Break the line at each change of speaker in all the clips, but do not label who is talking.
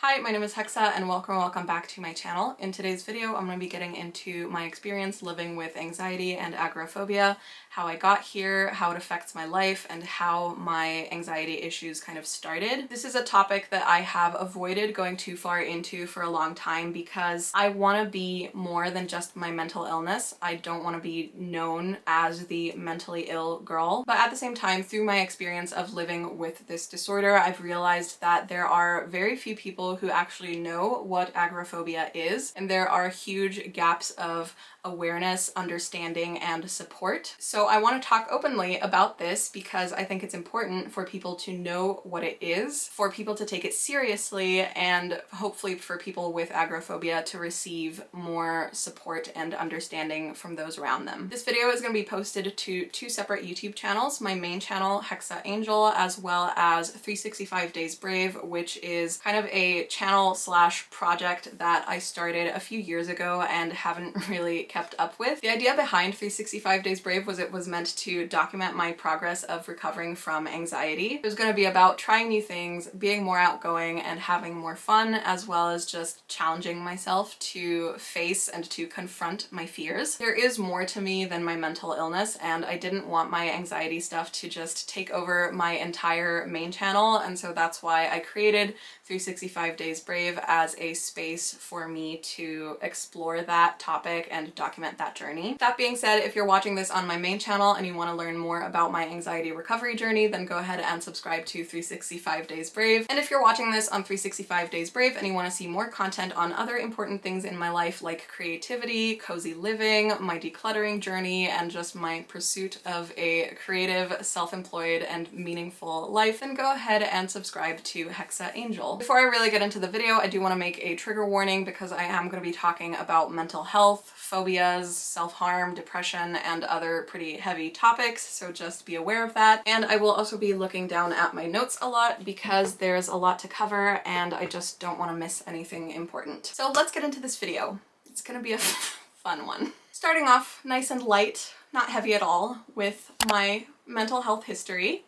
Hi, my name is Hexa and welcome back to my channel. In today's video, I'm going to be getting into my experience living with anxiety and agoraphobia, how I got here, how it affects my life, and how my anxiety issues kind of started. This is a topic that I have avoided going too far into for a long time because I want to be more than just my mental illness. I don't want to be known as the mentally ill girl. But at the same time, through my experience of living with this disorder, I've realized that there are very few people who actually know what agoraphobia is, and there are huge gaps of awareness, understanding, and support. So I want to talk openly about this because I think it's important for people to know what it is, for people to take it seriously, and hopefully for people with agoraphobia to receive more support and understanding from those around them. This video is going to be posted to two separate YouTube channels, my main channel, Hexa Angel, as well as 365 Days Brave, which is kind of a channel slash project that I started a few years ago and haven't really kept up with. The idea behind 365 Days Brave was it was meant to document my progress of recovering from anxiety. It was going to be about trying new things, being more outgoing, and having more fun, as well as just challenging myself to face and to confront my fears. There is more to me than my mental illness, and I didn't want my anxiety stuff to just take over my entire main channel, and so that's why I created 365 Days Brave as a space for me to explore that topic and document that journey. That being said, if you're watching this on my main channel and you want to learn more about my anxiety recovery journey, then go ahead and subscribe to 365 Days Brave. And if you're watching this on 365 Days Brave and you want to see more content on other important things in my life like creativity, cozy living, my decluttering journey, and just my pursuit of a creative, self-employed, and meaningful life, then go ahead and subscribe to Hexa Angel. Before I really get into the video, I do want to make a trigger warning because I am going to be talking about mental health, phobias, self-harm, depression, and other pretty heavy topics, so just be aware of that. And I will also be looking down at my notes a lot because there's a lot to cover and I just don't want to miss anything important. So let's get into this video. It's gonna be a fun one. Starting off nice and light, not heavy at all, with my mental health history.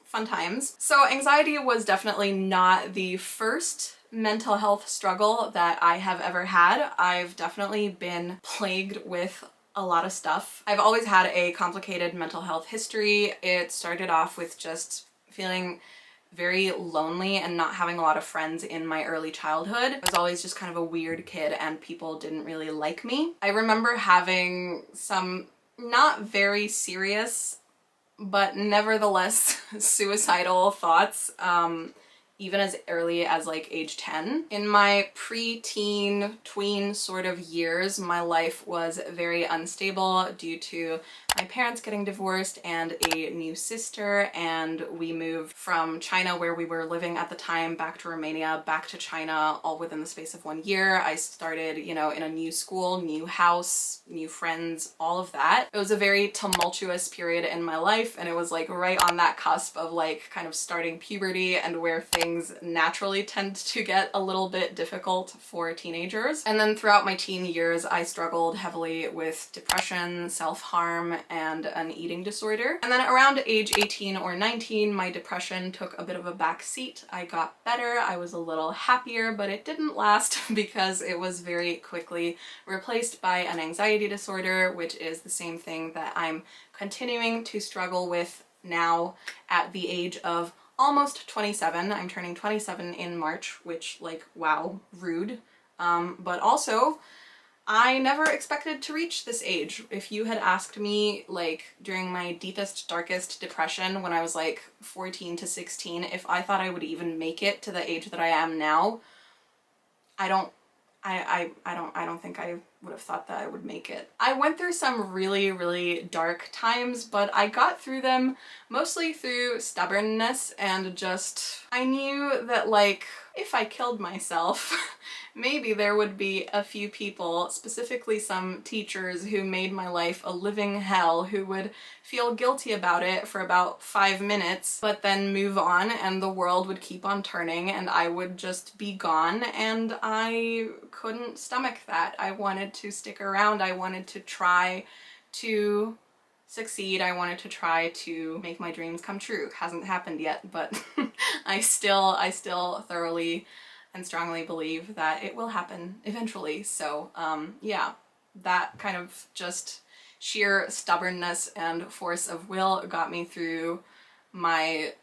Fun times. So anxiety was definitely not the first mental health struggle that I have ever had. I've definitely been plagued with a lot of stuff. I've always had a complicated mental health history. It started off with just feeling very lonely and not having a lot of friends in my early childhood. I was always just kind of a weird kid and people didn't really like me. I remember having some not very serious but nevertheless suicidal thoughts, even as early as like age 10. In my pre-teen, tween sort of years, my life was very unstable due to my parents getting divorced and a new sister, and we moved from China, where we were living at the time, back to Romania, back to China, all within the space of 1 year. I started, you know, in a new school, new house, new friends, all of that. It was a very tumultuous period in my life, and it was like right on that cusp of like kind of starting puberty and where things naturally tend to get a little bit difficult for teenagers. And then throughout my teen years, I struggled heavily with depression, self-harm, and an eating disorder. And then around age 18 or 19, my depression took a bit of a back seat. I got better, I was a little happier, but it didn't last because it was very quickly replaced by an anxiety disorder, which is the same thing that I'm continuing to struggle with now at the age of almost 27. I'm turning 27 in March, which, like, wow, rude. But also, I never expected to reach this age. If you had asked me, like, during my deepest, darkest depression when I was like 14 to 16, if I thought I would even make it to the age that I am now, I don't think I would have thought that I would make it. I went through some really, really dark times, but I got through them mostly through stubbornness and just, I knew that, like, if I killed myself, maybe there would be a few people, specifically some teachers who made my life a living hell, who would feel guilty about it for about 5 minutes, but then move on and the world would keep on turning and I would just be gone, and I couldn't stomach that. I wanted to stick around. I wanted to try to succeed. I wanted to try to make my dreams come true. Hasn't happened yet, but I still thoroughly and strongly believe that it will happen eventually. So yeah, that kind of just sheer stubbornness and force of will got me through my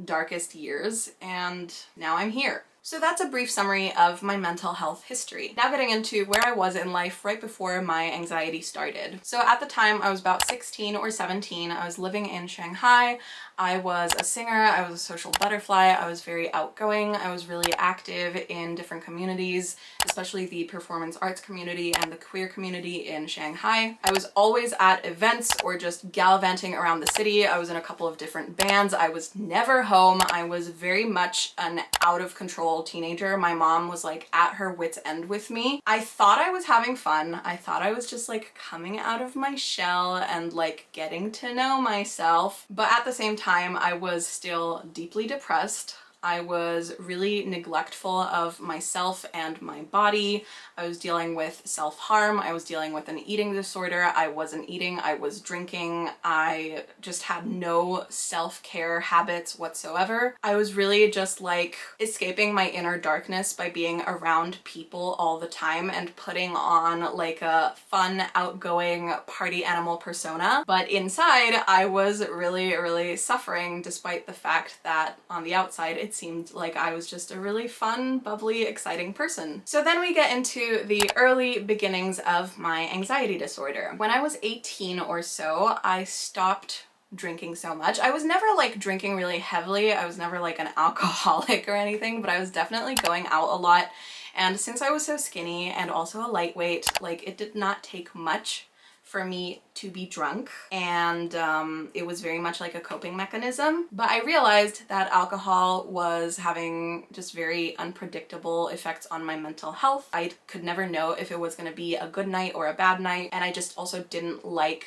darkest years, and now I'm here. So that's a brief summary of my mental health history. Now getting into where I was in life right before my anxiety started. So at the time I was about 16 or 17. I was living in Shanghai. I was a singer, I was a social butterfly, I was very outgoing, I was really active in different communities, especially the performance arts community and the queer community in Shanghai. I was always at events or just gallivanting around the city. I was in a couple of different bands. I was never home. I was very much an out of control teenager. My mom was like at her wit's end with me. I thought I was having fun. I thought I was just like coming out of my shell and like getting to know myself. But at the same time, I was still deeply depressed. I was really neglectful of myself and my body. I was dealing with self-harm. I was dealing with an eating disorder. I wasn't eating, I was drinking. I just had no self-care habits whatsoever. I was really just like escaping my inner darkness by being around people all the time and putting on like a fun, outgoing party animal persona. But inside, I was really, really suffering, despite the fact that on the outside, it seemed like I was just a really fun, bubbly, exciting person. So then we get into the early beginnings of my anxiety disorder. When I was 18 or so, I stopped drinking so much. I was never like drinking really heavily. I was never like an alcoholic or anything, but I was definitely going out a lot. And since I was so skinny and also a lightweight, like it did not take much for me to be drunk, and it was very much like a coping mechanism. But I realized that alcohol was having just very unpredictable effects on my mental health. I could never know if it was going to be a good night or a bad night, and I just also didn't like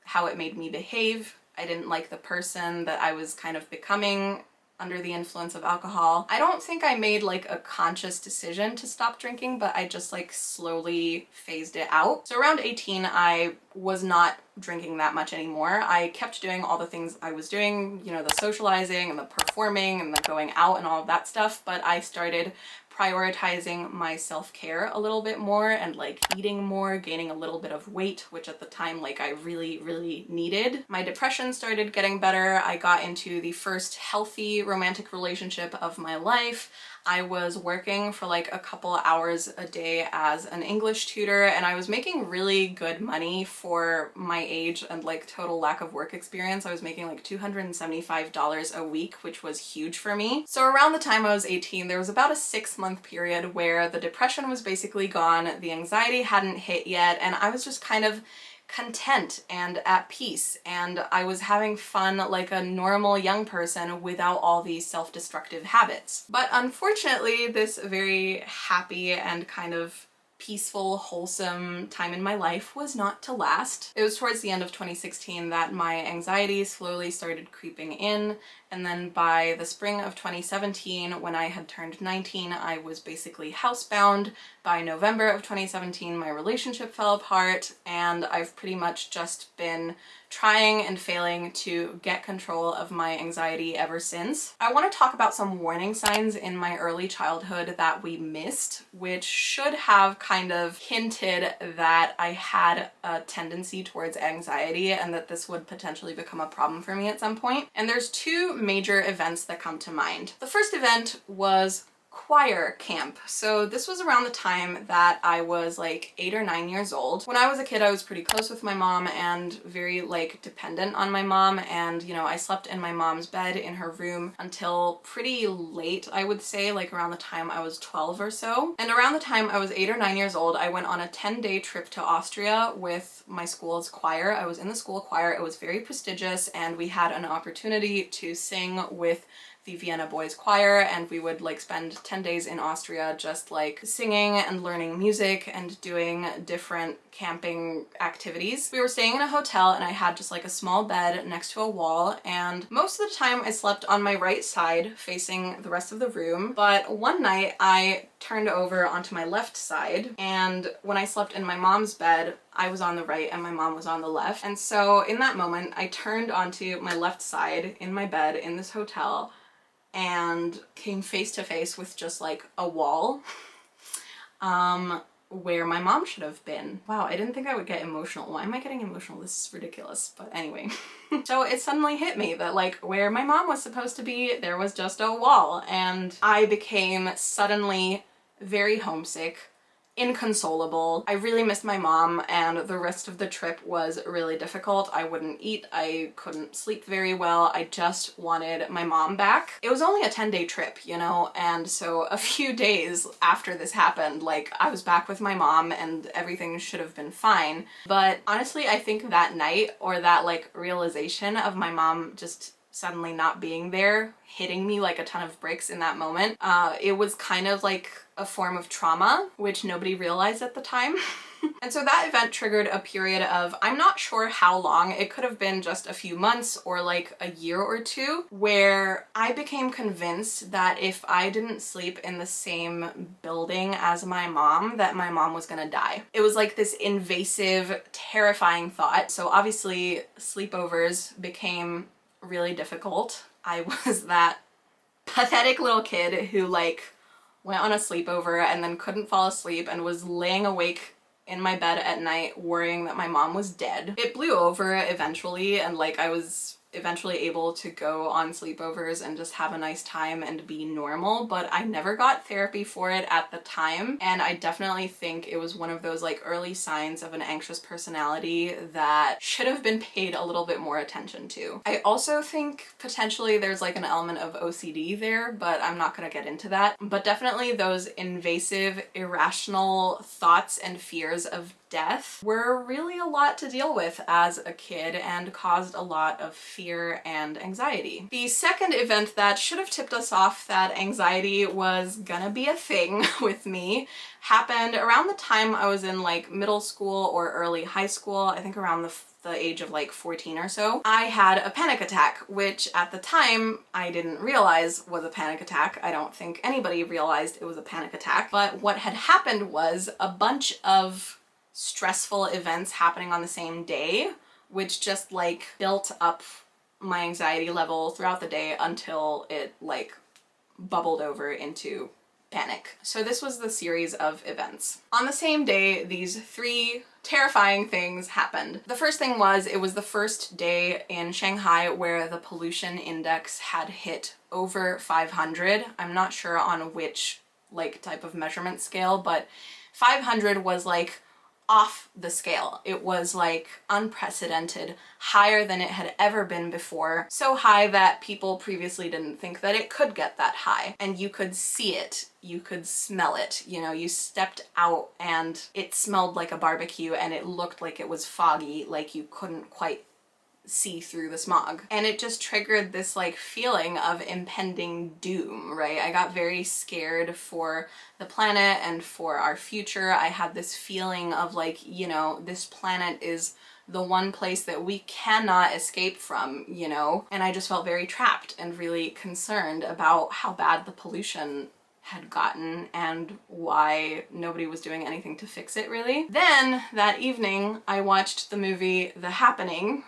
how it made me behave. I didn't like the person that I was kind of becoming under the influence of alcohol. I don't think I made like a conscious decision to stop drinking, but I just like slowly phased it out. So around 18, I was not drinking that much anymore. I kept doing all the things I was doing, you know, the socializing and the performing and the going out and all of that stuff, but I started prioritizing my self-care a little bit more and like eating more, gaining a little bit of weight, which at the time like I really, really needed. My depression started getting better. I got into the first healthy romantic relationship of my life. I was working for like a couple hours a day as an English tutor, and I was making really good money for my age and like total lack of work experience. I was making like $275 a week, which was huge for me. So around the time I was 18, there was about a 6-month period where the depression was basically gone, the anxiety hadn't hit yet, and I was just kind of content and at peace, and I was having fun like a normal young person without all these self-destructive habits. But unfortunately, this very happy and kind of peaceful, wholesome time in my life was not to last. It was towards the end of 2016 that my anxiety slowly started creeping in, and then by the spring of 2017, when I had turned 19, I was basically housebound. By November of 2017, my relationship fell apart, and I've pretty much just been trying and failing to get control of my anxiety ever since. I want to talk about some warning signs in my early childhood that we missed, which should have kind of hinted that I had a tendency towards anxiety and that this would potentially become a problem for me at some point. And there's two major events that come to mind. The first event was choir camp. So this was around the time that I was like 8 or 9 years old. When I was a kid, I was pretty close with my mom and very like dependent on my mom, and you know, I slept in my mom's bed in her room until pretty late, I would say, like around the time I was 12 or so. And around the time I was 8 or 9 years old, I went on a 10-day trip to Austria with my school's choir. I was in the school choir. It was very prestigious, and we had an opportunity to sing with the Vienna Boys Choir, and we would like spend 10 days in Austria just like singing and learning music and doing different camping activities. We were staying in a hotel, and I had just like a small bed next to a wall, and most of the time I slept on my right side facing the rest of the room, but one night I turned over onto my left side, and when I slept in my mom's bed, I was on the right and my mom was on the left. And so in that moment, I turned onto my left side in my bed in this hotel, and came face to face with just like a wall where my mom should have been. Wow, I didn't think I would get emotional. Why am I getting emotional? This is ridiculous. But anyway. So it suddenly hit me that like where my mom was supposed to be, there was just a wall, and I became suddenly very homesick, inconsolable. I really missed my mom, and the rest of the trip was really difficult. I wouldn't eat, I couldn't sleep very well. I just wanted my mom back. It was only a 10-day trip, you know, and so a few days after this happened, like I was back with my mom and everything should have been fine. But honestly, I think that night, or that like realization of my mom just suddenly not being there, hitting me like a ton of bricks in that moment, it was kind of like a form of trauma, which nobody realized at the time. And so that event triggered a period of, I'm not sure how long, it could have been just a few months or like a year or two, where I became convinced that if I didn't sleep in the same building as my mom, that my mom was gonna die. It was like this invasive, terrifying thought. So obviously sleepovers became really difficult. I was that pathetic little kid who like went on a sleepover and then couldn't fall asleep and was laying awake in my bed at night worrying that my mom was dead. It blew over eventually, and like I was eventually able to go on sleepovers and just have a nice time and be normal, but I never got therapy for it at the time, and I definitely think it was one of those like early signs of an anxious personality that should have been paid a little bit more attention to. I also think potentially there's like an element of OCD there, but I'm not gonna get into that. But definitely those invasive, irrational thoughts and fears of death were really a lot to deal with as a kid and caused a lot of fear and anxiety. The second event that should have tipped us off that anxiety was gonna be a thing with me happened around the time I was in like middle school or early high school, I think around the age of like 14 or so. I had a panic attack, which at the time I didn't realize was a panic attack. I don't think anybody realized it was a panic attack, but what had happened was a bunch of stressful events happening on the same day, which just like built up my anxiety level throughout the day until it like bubbled over into panic. So this was the series of events. On the same day, these three terrifying things happened. The first thing was, it was the first day in Shanghai where the pollution index had hit over 500. I'm not sure on which like type of measurement scale, but 500 was like off the scale. It was like unprecedented, higher than it had ever been before. So high that people previously didn't think that it could get that high. And you could see it, you could smell it. You know, you stepped out and it smelled like a barbecue and it looked like it was foggy, like you couldn't quite see through the smog. And it just triggered this like feeling of impending doom, right? I got very scared for the planet and for our future. I had this feeling of like, you know, this planet is the one place that we cannot escape from, you know? And I just felt very trapped and really concerned about how bad the pollution had gotten and why nobody was doing anything to fix it, really. Then that evening I watched the movie The Happening,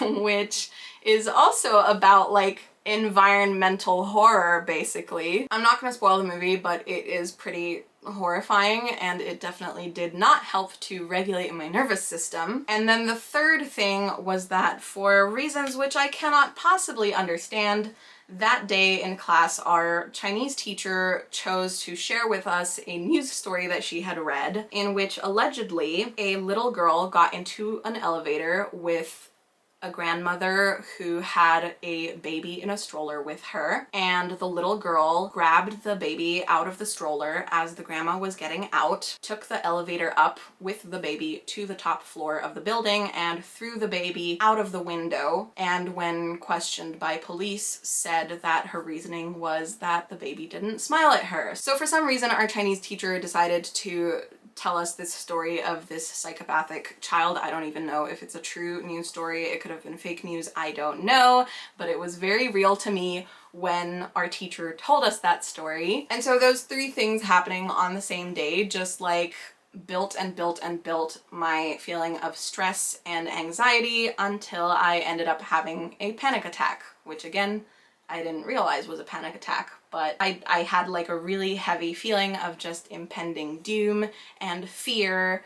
which is also about like environmental horror, basically. I'm not gonna spoil the movie, but it is pretty horrifying and it definitely did not help to regulate my nervous system. And then the third thing was that for reasons which I cannot possibly understand, that day in class, our Chinese teacher chose to share with us a news story that she had read in which allegedly a little girl got into an elevator with a grandmother who had a baby in a stroller with her, and the little girl grabbed the baby out of the stroller as the grandma was getting out, took the elevator up with the baby to the top floor of the building and threw the baby out of the window, and when questioned by police said that her reasoning was that the baby didn't smile at her. So for some reason our Chinese teacher decided to tell us this story of this psychopathic child. I don't even know if it's a true news story. It could have been fake news. I don't know, but it was very real to me when our teacher told us that story. And so those three things happening on the same day just like built and built and built my feeling of stress and anxiety until I ended up having a panic attack, which again, I didn't realize was a panic attack. But I had like a really heavy feeling of just impending doom and fear,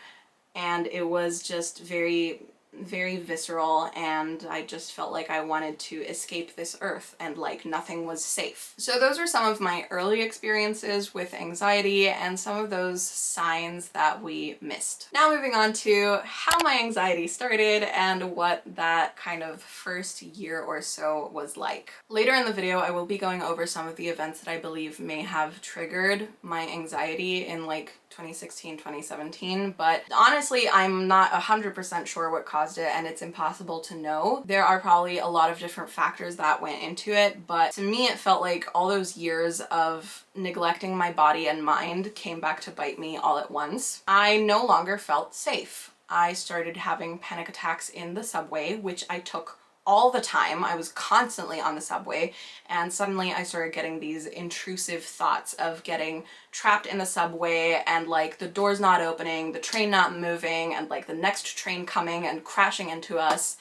and it was just very, very visceral, and I just felt like I wanted to escape this earth and like nothing was safe. So those are some of my early experiences with anxiety and some of those signs that we missed. Now moving on to how my anxiety started and what that kind of first year or so was like. Later in the video, I will be going over some of the events that I believe may have triggered my anxiety in like 2016, 2017, but honestly, I'm not 100% sure what caused it, and it's impossible to know. There are probably a lot of different factors that went into it, but to me, it felt like all those years of neglecting my body and mind came back to bite me all at once. I no longer felt safe. I started having panic attacks in the subway, which I took all the time. I was constantly on the subway, and suddenly I started getting these intrusive thoughts of getting trapped in the subway and like the doors not opening, the train not moving, and like the next train coming and crashing into us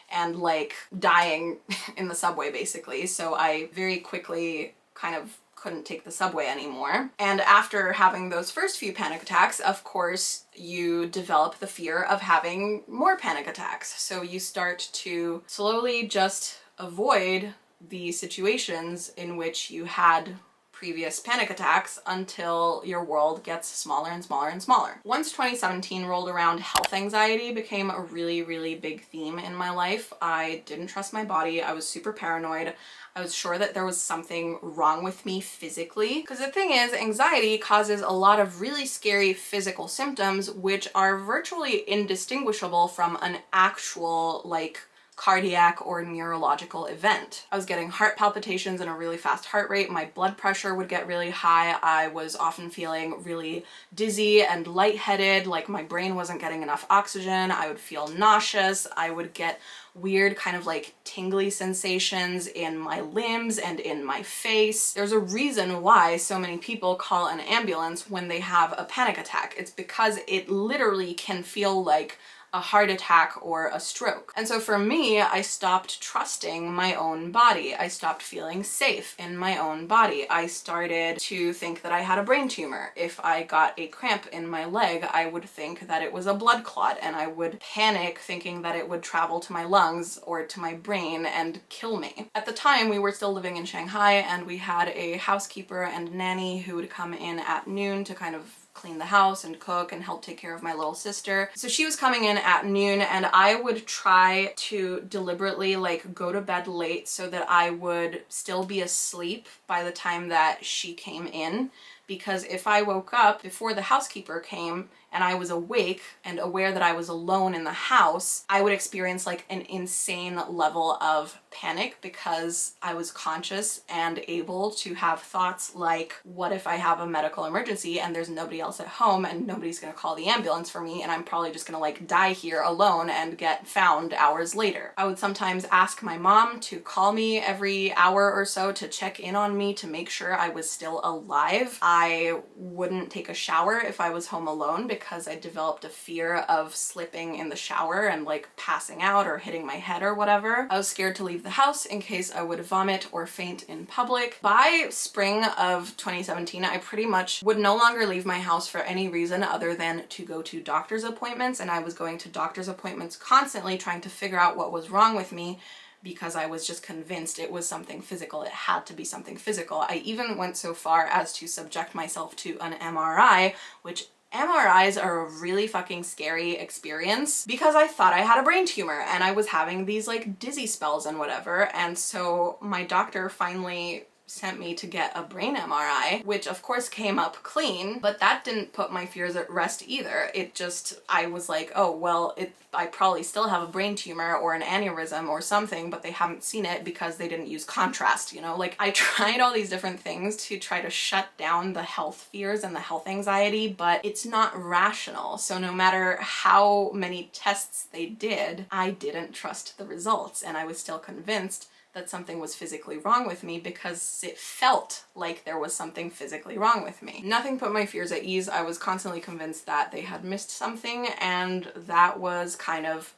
and like dying in the subway basically. So I very quickly kind of couldn't take the subway anymore. And after having those first few panic attacks, of course, you develop the fear of having more panic attacks. So you start to slowly just avoid the situations in which you had previous panic attacks until your world gets smaller and smaller and smaller. Once 2017 rolled around, health anxiety became a really, really big theme in my life. I didn't trust my body. I was super paranoid. I was sure that there was something wrong with me physically. Because the thing is, anxiety causes a lot of really scary physical symptoms, which are virtually indistinguishable from an actual, like, cardiac or neurological event. I was getting heart palpitations and a really fast heart rate. My blood pressure would get really high. I was often feeling really dizzy and lightheaded, like my brain wasn't getting enough oxygen. I would feel nauseous. I would get weird kind of like tingly sensations in my limbs and in my face. There's a reason why so many people call an ambulance when they have a panic attack. It's because it literally can feel like a heart attack or a stroke. And so for me, I stopped trusting my own body. I stopped feeling safe in my own body. I started to think that I had a brain tumor. If I got a cramp in my leg, I would think that it was a blood clot, and I would panic thinking that it would travel to my lungs or to my brain and kill me. At the time, we were still living in Shanghai, and we had a housekeeper and nanny who would come in at noon to kind of clean the house and cook and help take care of my little sister. So she was coming in at noon, and I would try to deliberately like go to bed late so that I would still be asleep by the time that she came in, because if I woke up before the housekeeper came and I was awake and aware that I was alone in the house, I would experience like an insane level of panic because I was conscious and able to have thoughts like, what if I have a medical emergency and there's nobody else at home and nobody's gonna call the ambulance for me and I'm probably just gonna like die here alone and get found hours later. I would sometimes ask my mom to call me every hour or so to check in on me to make sure I was still alive. I wouldn't take a shower if I was home alone because I developed a fear of slipping in the shower and like passing out or hitting my head or whatever. I was scared to leave the house in case I would vomit or faint in public. By spring of 2017, I pretty much would no longer leave my house for any reason other than to go to doctor's appointments, and I was going to doctor's appointments constantly trying to figure out what was wrong with me because I was just convinced it was something physical. It had to be something physical. I even went so far as to subject myself to an MRI, which MRIs are a really fucking scary experience because I thought I had a brain tumor and I was having these like dizzy spells and whatever. And so my doctor finally sent me to get a brain MRI, which of course came up clean, but that didn't put my fears at rest either. It just, I was like, oh, well, I probably still have a brain tumor or an aneurysm or something, but they haven't seen it because they didn't use contrast, you know? Like, I tried all these different things to try to shut down the health fears and the health anxiety, but it's not rational. So no matter how many tests they did, I didn't trust the results, and I was still convinced that something was physically wrong with me because it felt like there was something physically wrong with me. Nothing put my fears at ease. I was constantly convinced that they had missed something, and that was kind of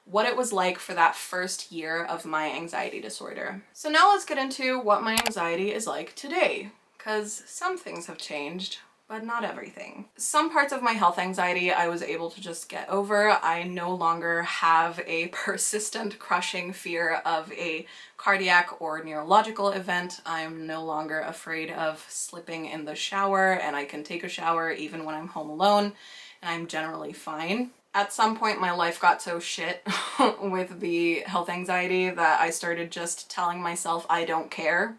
what it was like for that first year of my anxiety disorder. So now let's get into what my anxiety is like today, because some things have changed, but not everything. Some parts of my health anxiety I was able to just get over. I no longer have a persistent crushing fear of a cardiac or neurological event. I'm no longer afraid of slipping in the shower, and I can take a shower even when I'm home alone, and I'm generally fine. At some point my life got so shit with the health anxiety that I started just telling myself I don't care.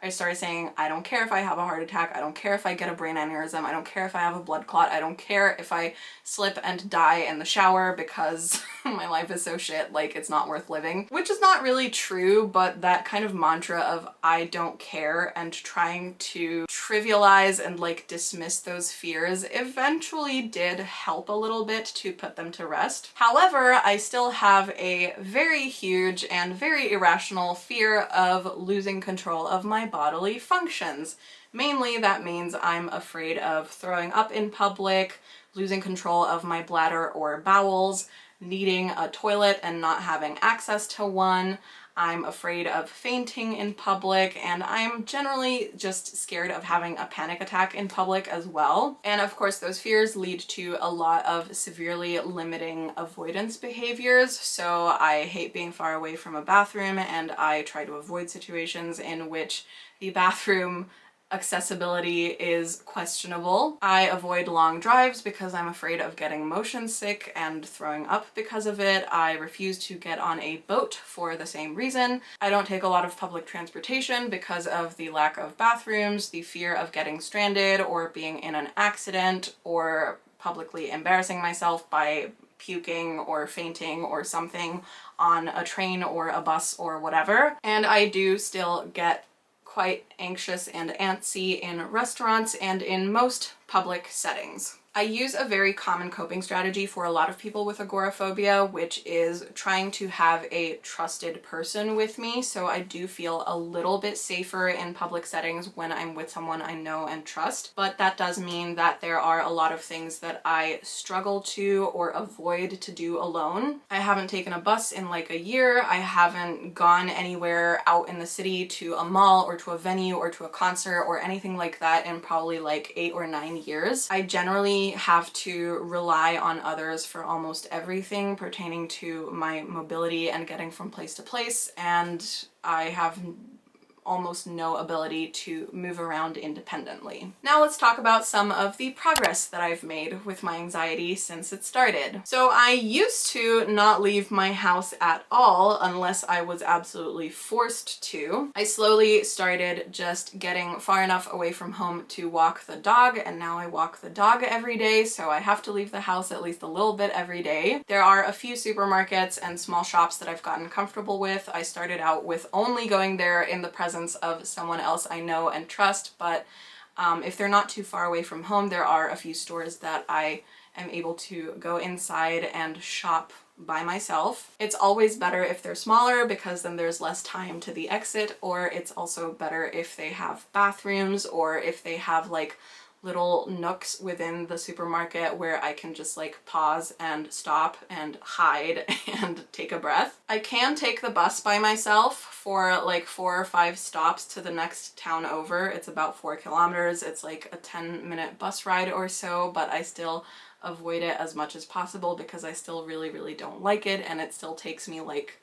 I started saying, I don't care if I have a heart attack, I don't care if I get a brain aneurysm, I don't care if I have a blood clot, I don't care if I slip and die in the shower because my life is so shit, like it's not worth living. Which is not really true, but that kind of mantra of I don't care and trying to trivialize and like dismiss those fears eventually did help a little bit to put them to rest. However, I still have a very huge and very irrational fear of losing control of my bodily functions. Mainly that means I'm afraid of throwing up in public, losing control of my bladder or bowels, needing a toilet and not having access to one. I'm afraid of fainting in public, and I'm generally just scared of having a panic attack in public as well. And of course those fears lead to a lot of severely limiting avoidance behaviors. So I hate being far away from a bathroom, and I try to avoid situations in which the bathroom accessibility is questionable. I avoid long drives because I'm afraid of getting motion sick and throwing up because of it. I refuse to get on a boat for the same reason. I don't take a lot of public transportation because of the lack of bathrooms, the fear of getting stranded or being in an accident or publicly embarrassing myself by puking or fainting or something on a train or a bus or whatever. And I do still get quite anxious and antsy in restaurants and in most public settings. I use a very common coping strategy for a lot of people with agoraphobia, which is trying to have a trusted person with me. So I do feel a little bit safer in public settings when I'm with someone I know and trust. But that does mean that there are a lot of things that I struggle to or avoid to do alone. I haven't taken a bus in like a year. I haven't gone anywhere out in the city to a mall or to a venue or to a concert or anything like that in probably like 8 or 9 years. I generally have to rely on others for almost everything pertaining to my mobility and getting from place to place, and I have almost no ability to move around independently. Now let's talk about some of the progress that I've made with my anxiety since it started. So I used to not leave my house at all unless I was absolutely forced to. I slowly started just getting far enough away from home to walk the dog, and now I walk the dog every day, so I have to leave the house at least a little bit every day. There are a few supermarkets and small shops that I've gotten comfortable with. I started out with only going there in the presence of someone else I know and trust, but if they're not too far away from home, there are a few stores that I am able to go inside and shop by myself. It's always better if they're smaller because then there's less time to the exit, or it's also better if they have bathrooms or if they have like little nooks within the supermarket where I can just like pause and stop and hide and take a breath. I can take the bus by myself for like 4 or 5 stops to the next town over. It's about 4 kilometers. It's like a 10-minute bus ride or so, but I still avoid it as much as possible because I still really don't like it, and it still takes me like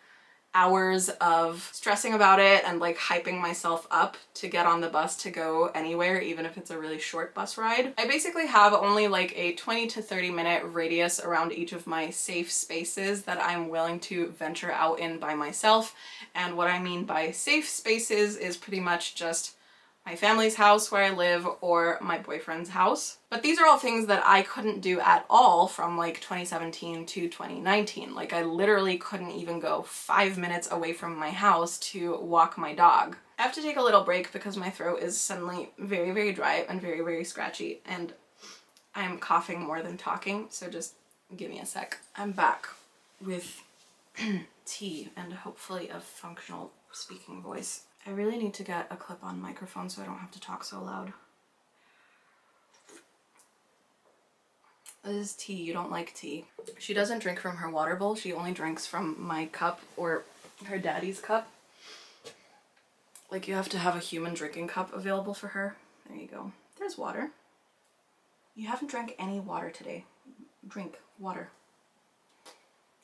hours of stressing about it and like hyping myself up to get on the bus to go anywhere, even if it's a really short bus ride. I basically have only like a 20 to 30 minute radius around each of my safe spaces that I'm willing to venture out in by myself. And what I mean by safe spaces is pretty much just my family's house where I live or my boyfriend's house. But these are all things that I couldn't do at all from like 2017 to 2019. Like I literally couldn't even go 5 minutes away from my house to walk my dog. I have to take a little break because my throat is suddenly very dry and very scratchy, and I'm coughing more than talking, so just give me a sec. I'm back with tea and hopefully a functional speaking voice. I really need to get a clip-on microphone so I don't have to talk so loud. This is tea. You don't like tea. She doesn't drink from her water bowl. She only drinks from my cup or her daddy's cup. Like, you have to have a human drinking cup available for her. There you go. There's water. You haven't drank any water today. Drink water.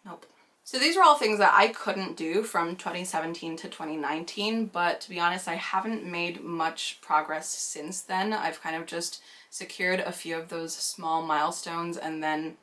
Nope. So these are all things that I couldn't do from 2017 to 2019, but to be honest, I haven't made much progress since then. I've kind of just secured a few of those small milestones and then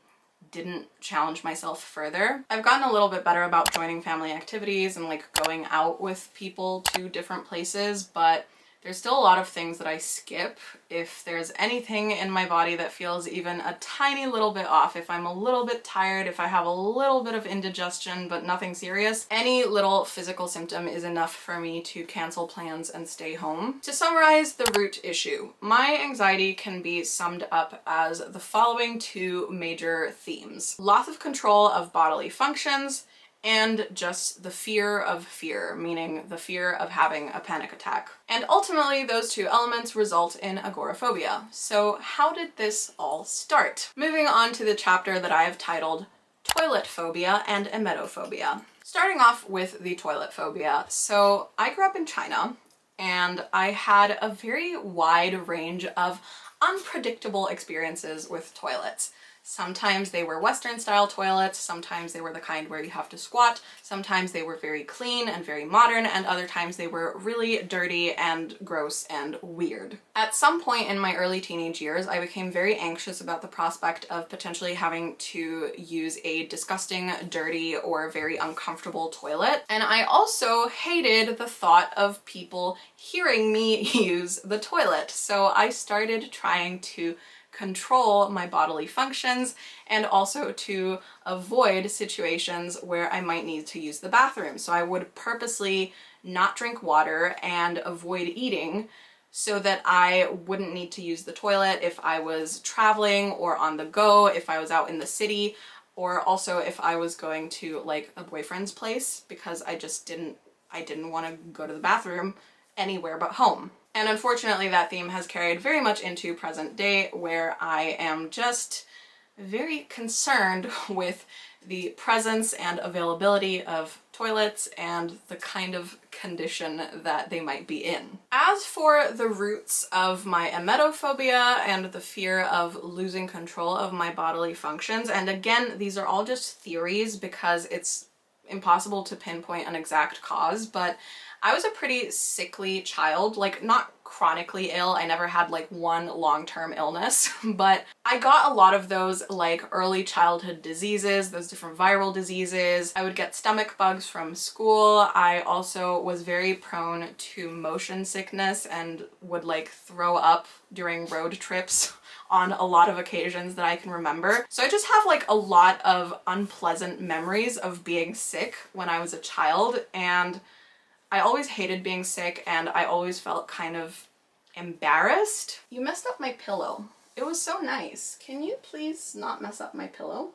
didn't challenge myself further. I've gotten a little bit better about joining family activities and like going out with people to different places, but there's still a lot of things that I skip. If there's anything in my body that feels even a tiny little bit off, if I'm a little bit tired, if I have a little bit of indigestion but nothing serious, any little physical symptom is enough for me to cancel plans and stay home. To summarize the root issue, my anxiety can be summed up as the following two major themes: loss of control of bodily functions and just the fear of fear, meaning the fear of having a panic attack. And ultimately, those two elements result in agoraphobia. So how did this all start? Moving on to the chapter that I have titled Toilet Phobia and Emetophobia. Starting off with the toilet phobia. So I grew up in China, and I had a very wide range of unpredictable experiences with toilets. Sometimes they were Western style toilets, sometimes they were the kind where you have to squat, sometimes they were very clean and very modern, and other times they were really dirty and gross and weird. At some point in my early teenage years, I became very anxious about the prospect of potentially having to use a disgusting, dirty, or very uncomfortable toilet. And I also hated the thought of people hearing me use the toilet. So I started trying to control my bodily functions and also to avoid situations where I might need to use the bathroom. So I would purposely not drink water and avoid eating so that I wouldn't need to use the toilet if I was traveling or on the go, if I was out in the city, or also if I was going to like a boyfriend's place, because I didn't want to go to the bathroom anywhere but home. And unfortunately, that theme has carried very much into present day, where I am just very concerned with the presence and availability of toilets and the kind of condition that they might be in. As for the roots of my emetophobia and the fear of losing control of my bodily functions, and again, these are all just theories because it's impossible to pinpoint an exact cause, but I was a pretty sickly child, like not chronically ill. I never had like one long-term illness, but I got a lot of those like early childhood diseases, those different viral diseases. I would get stomach bugs from school. I also was very prone to motion sickness and would like throw up during road trips on a lot of occasions that I can remember. So I just have like a lot of unpleasant memories of being sick when I was a child, and I always hated being sick and I always felt kind of embarrassed. You messed up my pillow. It was so nice. Can you please not mess up my pillow?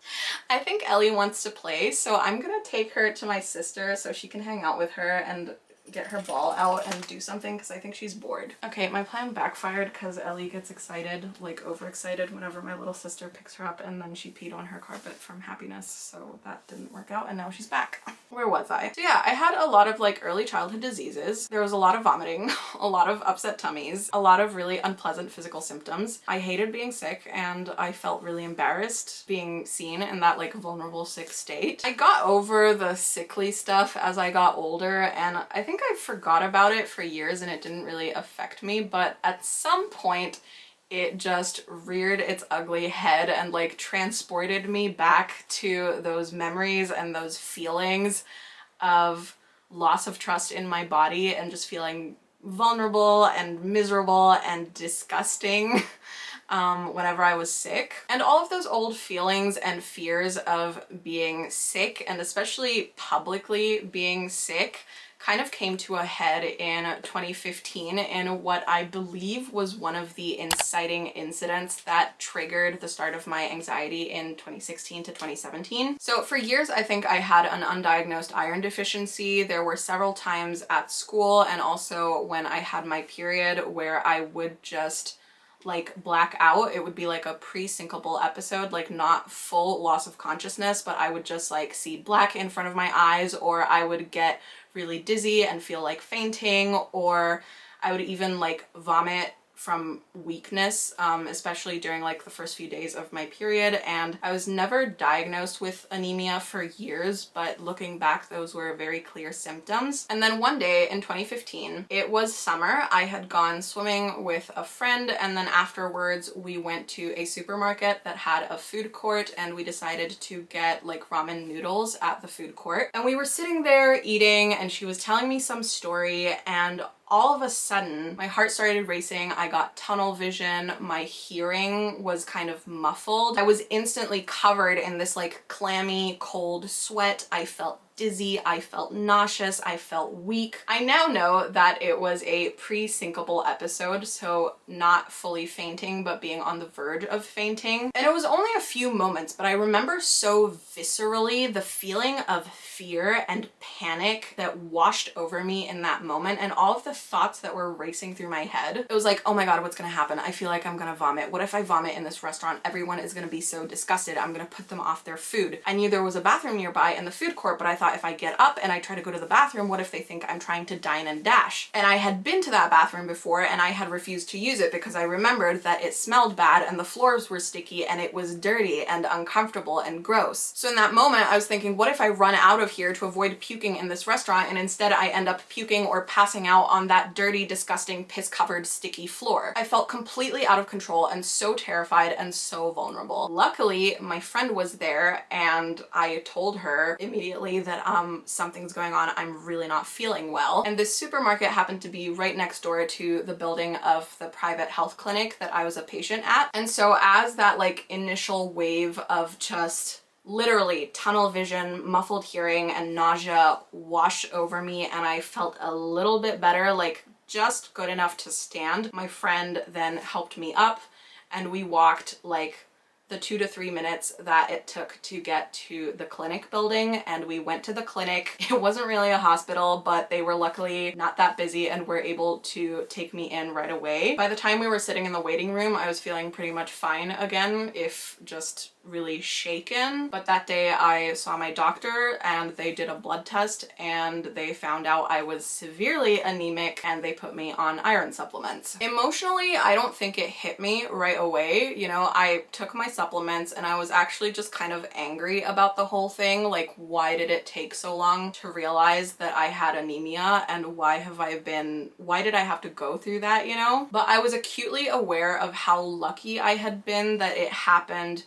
I think Ellie wants to play, so I'm gonna take her to my sister so she can hang out with her and get her ball out and do something because I think she's bored. Okay, my plan backfired because Ellie gets excited, like overexcited, whenever my little sister picks her up, and then she peed on her carpet from happiness, so that didn't work out and now she's back. Where was I? So yeah, I had a lot of like early childhood diseases. There was a lot of vomiting, a lot of upset tummies, a lot of really unpleasant physical symptoms. I hated being sick and I felt really embarrassed being seen in that like vulnerable sick state. I got over the sickly stuff as I got older, and I think I forgot about it for years and it didn't really affect me, but at some point it just reared its ugly head and like transported me back to those memories and those feelings of loss of trust in my body and just feeling vulnerable and miserable and disgusting whenever I was sick. And all of those old feelings and fears of being sick, and especially publicly being sick, kind of came to a head in 2015 in what I believe was one of the inciting incidents that triggered the start of my anxiety in 2016 to 2017. So for years, I think I had an undiagnosed iron deficiency. There were several times at school and also when I had my period where I would just like black out. It would be like a pre-syncopal episode, like not full loss of consciousness, but I would just like see black in front of my eyes, or I would get really dizzy and feel like fainting, or I would even like vomit from weakness, especially during like the first few days of my period. And I was never diagnosed with anemia for years, but looking back, those were very clear symptoms. And then one day in 2015, it was summer, I had gone swimming with a friend, and then afterwards we went to a supermarket that had a food court, and we decided to get like ramen noodles at the food court. And we were sitting there eating, and she was telling me some story, and all of a sudden my heart started racing. I got tunnel vision. My hearing was kind of muffled. I was instantly covered in this like clammy cold sweat. I felt dizzy, I felt nauseous, I felt weak. I now know that it was a pre-syncopal episode, so not fully fainting, but being on the verge of fainting. And it was only a few moments, but I remember so viscerally the feeling of fear and panic that washed over me in that moment, and all of the thoughts that were racing through my head. It was like, oh my god, what's gonna happen? I feel like I'm gonna vomit. What if I vomit in this restaurant? Everyone is gonna be so disgusted. I'm gonna put them off their food. I knew there was a bathroom nearby in the food court, but I thought if I get up and I try to go to the bathroom, what if they think I'm trying to dine and dash? And I had been to that bathroom before, and I had refused to use it because I remembered that it smelled bad and the floors were sticky and it was dirty and uncomfortable and gross. So in that moment, I was thinking, what if I run out of here to avoid puking in this restaurant, and instead I end up puking or passing out on that dirty, disgusting, piss-covered, sticky floor? I felt completely out of control and so terrified and so vulnerable. Luckily, my friend was there, and I told her immediately that something's going on, I'm really not feeling well. And this supermarket happened to be right next door to the building of the private health clinic that I was a patient at. And so as that like initial wave of just literally tunnel vision, muffled hearing, and nausea washed over me, and I felt a little bit better, like just good enough to stand, my friend then helped me up, and we walked like the 2 to 3 minutes that it took to get to the clinic building, and we went to the clinic. It wasn't really a hospital, but they were luckily not that busy and were able to take me in right away. By the time we were sitting in the waiting room, I was feeling pretty much fine again, if just really shaken. But that day I saw my doctor, and they did a blood test, and they found out I was severely anemic, and they put me on iron supplements. Emotionally, I don't think it hit me right away. You know, I took my supplements, and I was actually just kind of angry about the whole thing. Like, why did it take so long to realize that I had anemia, and why did I have to go through that, you know? But I was acutely aware of how lucky I had been that it happened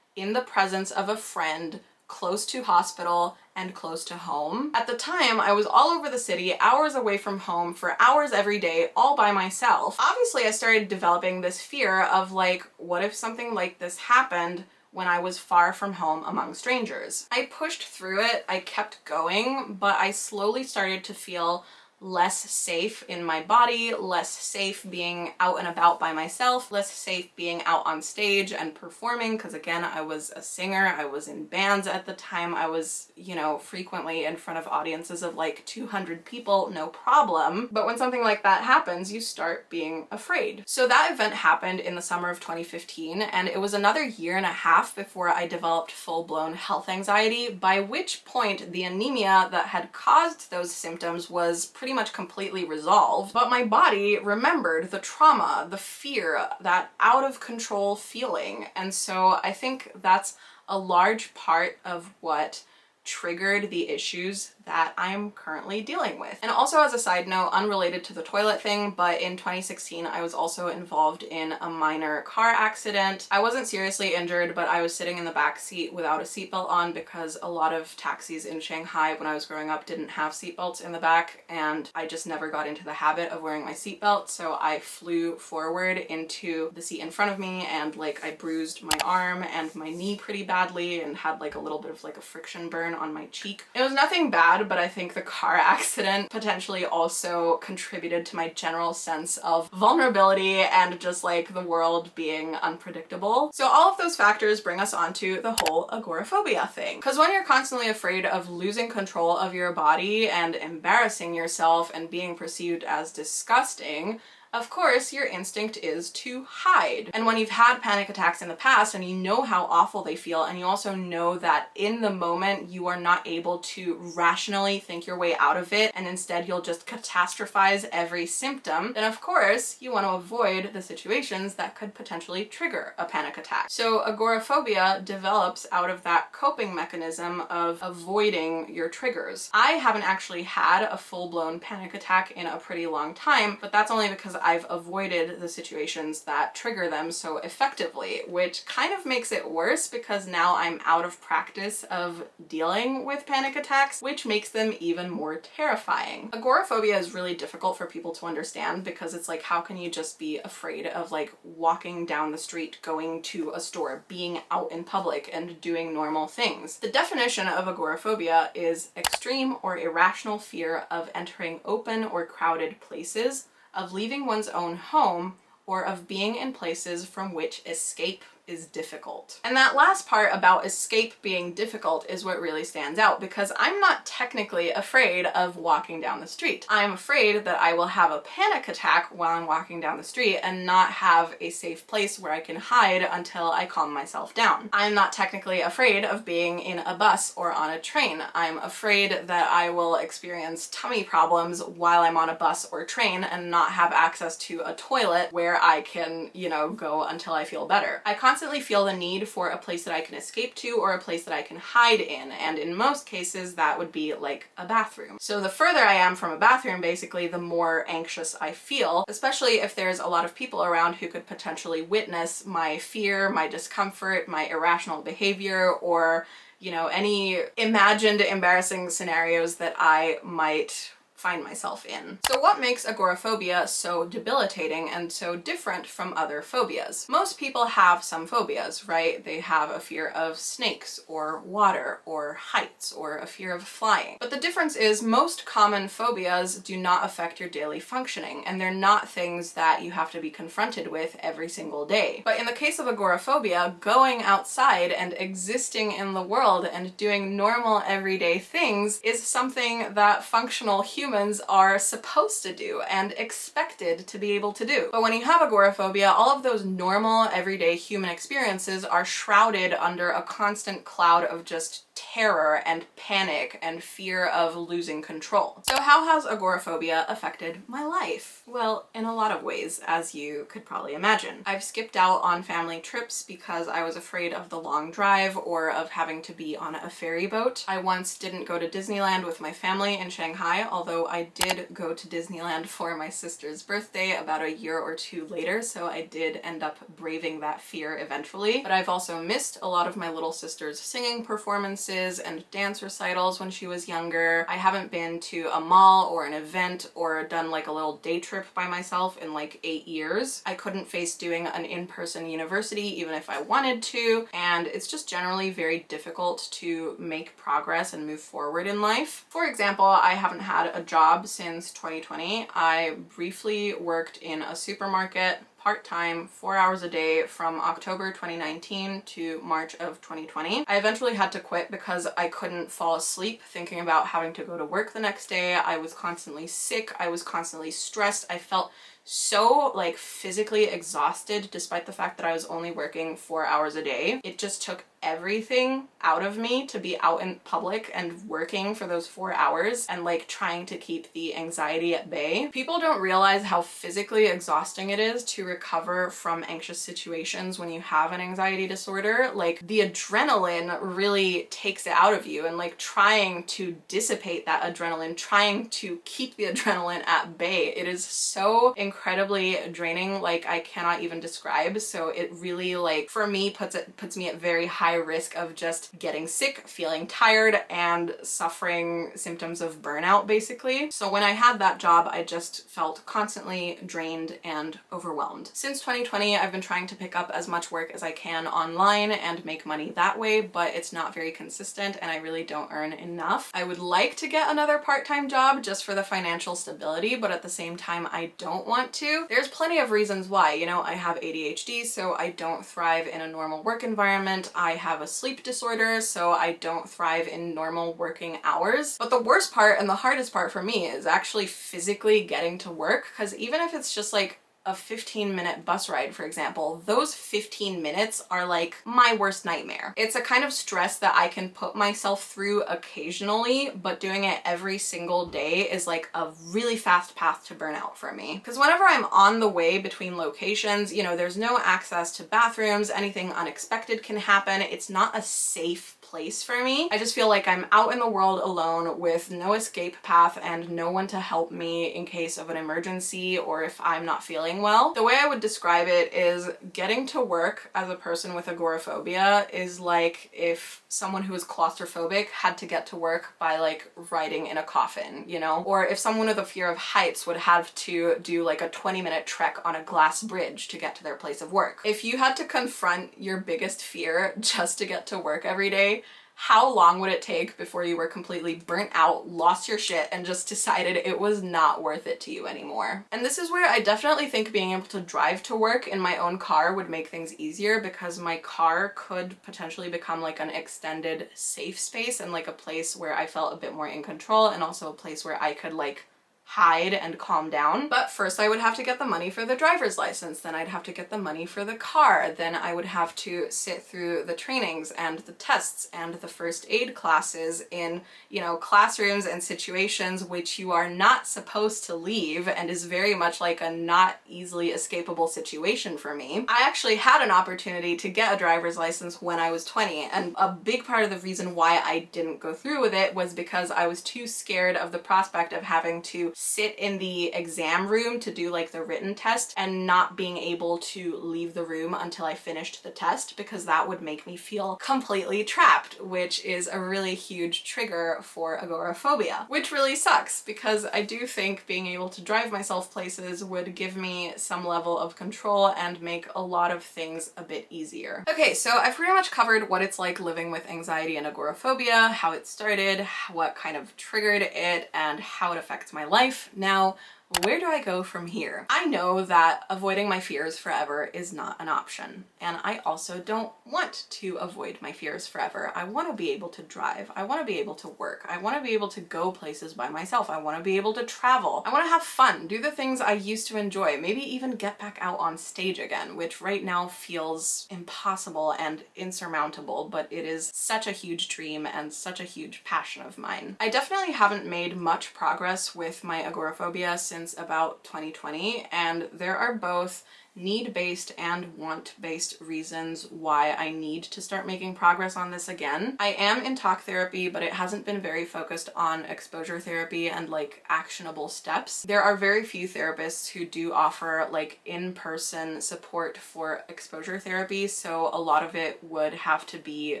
in the presence of a friend, close to hospital and close to home. At the time, I was all over the city, hours away from home, for hours every day, all by myself. Obviously, I started developing this fear of like, what if something like this happened when I was far from home among strangers? I pushed through it, I kept going, but I slowly started to feel less safe in my body, less safe being out and about by myself, less safe being out on stage and performing, because again, I was a singer, I was in bands at the time, I was, you know, frequently in front of audiences of like 200 people, no problem. But when something like that happens, you start being afraid. So that event happened in the summer of 2015, and it was another year and a half before I developed full-blown health anxiety, by which point the anemia that had caused those symptoms was pretty much completely resolved, but my body remembered the trauma, the fear, that out of control feeling. And so I think that's a large part of what triggered the issues that I'm currently dealing with. And also, as a side note, unrelated to the toilet thing, but in 2016 I was also involved in a minor car accident. I wasn't seriously injured, but I was sitting in the back seat without a seatbelt on because a lot of taxis in Shanghai when I was growing up didn't have seatbelts in the back, and I just never got into the habit of wearing my seatbelt, so I flew forward into the seat in front of me, and like I bruised my arm and my knee pretty badly and had like a little bit of like a friction burn on my cheek. It was nothing bad, but I think the car accident potentially also contributed to my general sense of vulnerability and just like the world being unpredictable. So all of those factors bring us onto the whole agoraphobia thing. Because when you're constantly afraid of losing control of your body and embarrassing yourself and being perceived as disgusting, of course your instinct is to hide. And when you've had panic attacks in the past and you know how awful they feel, and you also know that in the moment you are not able to rationally think your way out of it and instead you'll just catastrophize every symptom, then of course you want to avoid the situations that could potentially trigger a panic attack. So agoraphobia develops out of that coping mechanism of avoiding your triggers. I haven't actually had a full-blown panic attack in a pretty long time, but that's only because I've avoided the situations that trigger them so effectively, which kind of makes it worse because now I'm out of practice of dealing with panic attacks, which makes them even more terrifying. Agoraphobia is really difficult for people to understand because it's like, how can you just be afraid of like walking down the street, going to a store, being out in public and doing normal things? The definition of agoraphobia is extreme or irrational fear of entering open or crowded places, of leaving one's own home, or of being in places from which escape is difficult. And that last part about escape being difficult is what really stands out, because I'm not technically afraid of walking down the street. I'm afraid that I will have a panic attack while I'm walking down the street and not have a safe place where I can hide until I calm myself down. I'm not technically afraid of being in a bus or on a train. I'm afraid that I will experience tummy problems while I'm on a bus or train and not have access to a toilet where I can, you know, go until I feel better. I constantly feel the need for a place that I can escape to or a place that I can hide in, and in most cases that would be like a bathroom. So the further I am from a bathroom, basically, the more anxious I feel, especially if there's a lot of people around who could potentially witness my fear, my discomfort, my irrational behavior, or, you know, any imagined embarrassing scenarios that I might find myself in. So what makes agoraphobia so debilitating and so different from other phobias? Most people have some phobias, right? They have a fear of snakes or water or heights or a fear of flying. But the difference is most common phobias do not affect your daily functioning, and they're not things that you have to be confronted with every single day. But in the case of agoraphobia, going outside and existing in the world and doing normal everyday things is something that functional humans are supposed to do and expected to be able to do. But when you have agoraphobia, all of those normal everyday human experiences are shrouded under a constant cloud of just terror and panic and fear of losing control. So how has agoraphobia affected my life? Well, in a lot of ways, as you could probably imagine. I've skipped out on family trips because I was afraid of the long drive or of having to be on a ferry boat. I once didn't go to Disneyland with my family in Shanghai, although I did go to Disneyland for my sister's birthday about a year or two later, so I did end up braving that fear eventually. But I've also missed a lot of my little sister's singing performances and dance recitals when she was younger. I haven't been to a mall or an event or done like a little day trip by myself in like 8 years. I couldn't face doing an in-person university even if I wanted to, and it's just generally very difficult to make progress and move forward in life. For example, I haven't had a job since 2020. I briefly worked in a supermarket part-time, 4 hours a day from October 2019 to March of 2020. I eventually had to quit because I couldn't fall asleep thinking about having to go to work the next day. I was constantly sick. I was constantly stressed. I felt so like physically exhausted despite the fact that I was only working 4 hours a day. It just took everything out of me to be out in public and working for those 4 hours and like trying to keep the anxiety at bay. People don't realize how physically exhausting it is to recover from anxious situations when you have an anxiety disorder. Like the adrenaline really takes it out of you, and like trying to dissipate that adrenaline, trying to keep the adrenaline at bay, it is so incredibly draining, like I cannot even describe. So it really, like, for me, puts me at very high risk of just getting sick, feeling tired, and suffering symptoms of burnout, basically. So when I had that job, I just felt constantly drained and overwhelmed. Since 2020, I've been trying to pick up as much work as I can online and make money that way, but it's not very consistent and I really don't earn enough. I would like to get another part-time job just for the financial stability, but at the same time, I don't want to. There's plenty of reasons why. You know, I have ADHD, so I don't thrive in a normal work environment. I have a sleep disorder, so I don't thrive in normal working hours. But the worst part and the hardest part for me is actually physically getting to work, because even if it's just like a 15-minute bus ride, for example, those 15 minutes are like my worst nightmare. It's a kind of stress that I can put myself through occasionally, but doing it every single day is like a really fast path to burnout for me. Because whenever I'm on the way between locations, you know, there's no access to bathrooms, anything unexpected can happen. It's not a safe place for me. I just feel like I'm out in the world alone with no escape path and no one to help me in case of an emergency or if I'm not feeling well. The way I would describe it is getting to work as a person with agoraphobia is like if someone who is claustrophobic had to get to work by like riding in a coffin, you know? Or if someone with a fear of heights would have to do like a 20-minute trek on a glass bridge to get to their place of work. If you had to confront your biggest fear just to get to work every day, how long would it take before you were completely burnt out, lost your shit, and just decided it was not worth it to you anymore? And this is where I definitely think being able to drive to work in my own car would make things easier, because my car could potentially become like an extended safe space and like a place where I felt a bit more in control, and also a place where I could like hide and calm down. But first I would have to get the money for the driver's license, then I'd have to get the money for the car, then I would have to sit through the trainings and the tests and the first aid classes in, you know, classrooms and situations which you are not supposed to leave and is very much like a not easily escapable situation for me. I actually had an opportunity to get a driver's license when I was 20, and a big part of the reason why I didn't go through with it was because I was too scared of the prospect of having to sit in the exam room to do like the written test and not being able to leave the room until I finished the test, because that would make me feel completely trapped, which is a really huge trigger for agoraphobia, which really sucks because I do think being able to drive myself places would give me some level of control and make a lot of things a bit easier. Okay, so I've pretty much covered what it's like living with anxiety and agoraphobia, how it started, what kind of triggered it, and how it affects my life. Now, where do I go from here? I know that avoiding my fears forever is not an option, and I also don't want to avoid my fears forever. I want to be able to drive. I want to be able to work. I want to be able to go places by myself. I want to be able to travel. I want to have fun, do the things I used to enjoy, maybe even get back out on stage again, which right now feels impossible and insurmountable, but it is such a huge dream and such a huge passion of mine. I definitely haven't made much progress with my agoraphobia since about 2020, and there are both need-based and want-based reasons why I need to start making progress on this again. I am in talk therapy, but it hasn't been very focused on exposure therapy and like actionable steps. There are very few therapists who do offer like in-person support for exposure therapy, so a lot of it would have to be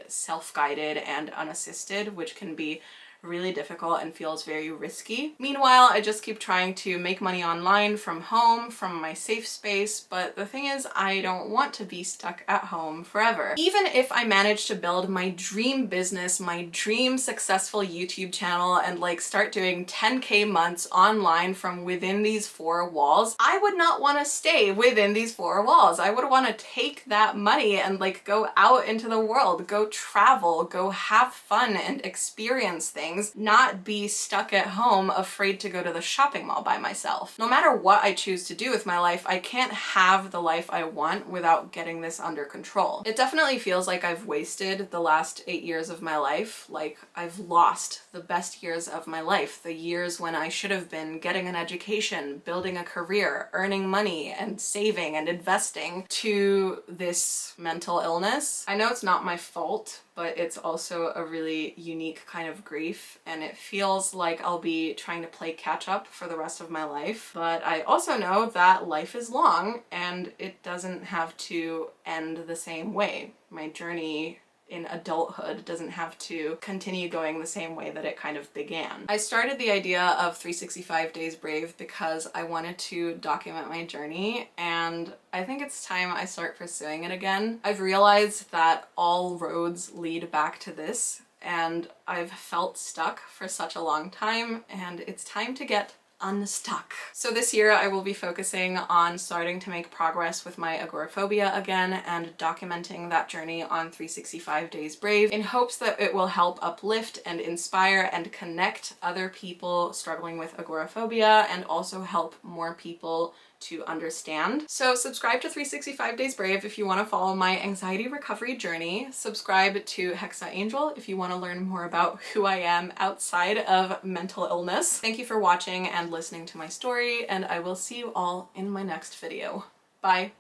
self-guided and unassisted, which can be really difficult and feels very risky. Meanwhile, I just keep trying to make money online from home, from my safe space, but the thing is, I don't want to be stuck at home forever. Even if I manage to build my dream business, my dream successful YouTube channel, and like start doing 10K months online from within these four walls, I would not want to stay within these four walls. I would want to take that money and like go out into the world, go travel, go have fun and experience things, not be stuck at home afraid to go to the shopping mall by myself. No matter what I choose to do with my life, I can't have the life I want without getting this under control. It definitely feels like I've wasted the last 8 years of my life, like I've lost the best years of my life, the years when I should have been getting an education, building a career, earning money, and saving and investing, to this mental illness. I know it's not my fault, but it's also a really unique kind of grief, and it feels like I'll be trying to play catch up for the rest of my life. But I also know that life is long and it doesn't have to end the same way. My journey in adulthood doesn't have to continue going the same way that it kind of began. I started the idea of 365 Days Brave because I wanted to document my journey, and I think it's time I start pursuing it again. I've realized that all roads lead back to this, and I've felt stuck for such a long time, and it's time to get unstuck. So this year I will be focusing on starting to make progress with my agoraphobia again and documenting that journey on 365 Days Brave in hopes that it will help uplift and inspire and connect other people struggling with agoraphobia, and also help more people to understand. So subscribe to 365 Days Brave if you want to follow my anxiety recovery journey. Subscribe to Hexa Angel if you want to learn more about who I am outside of mental illness. Thank you for watching and listening to my story, and I will see you all in my next video. Bye.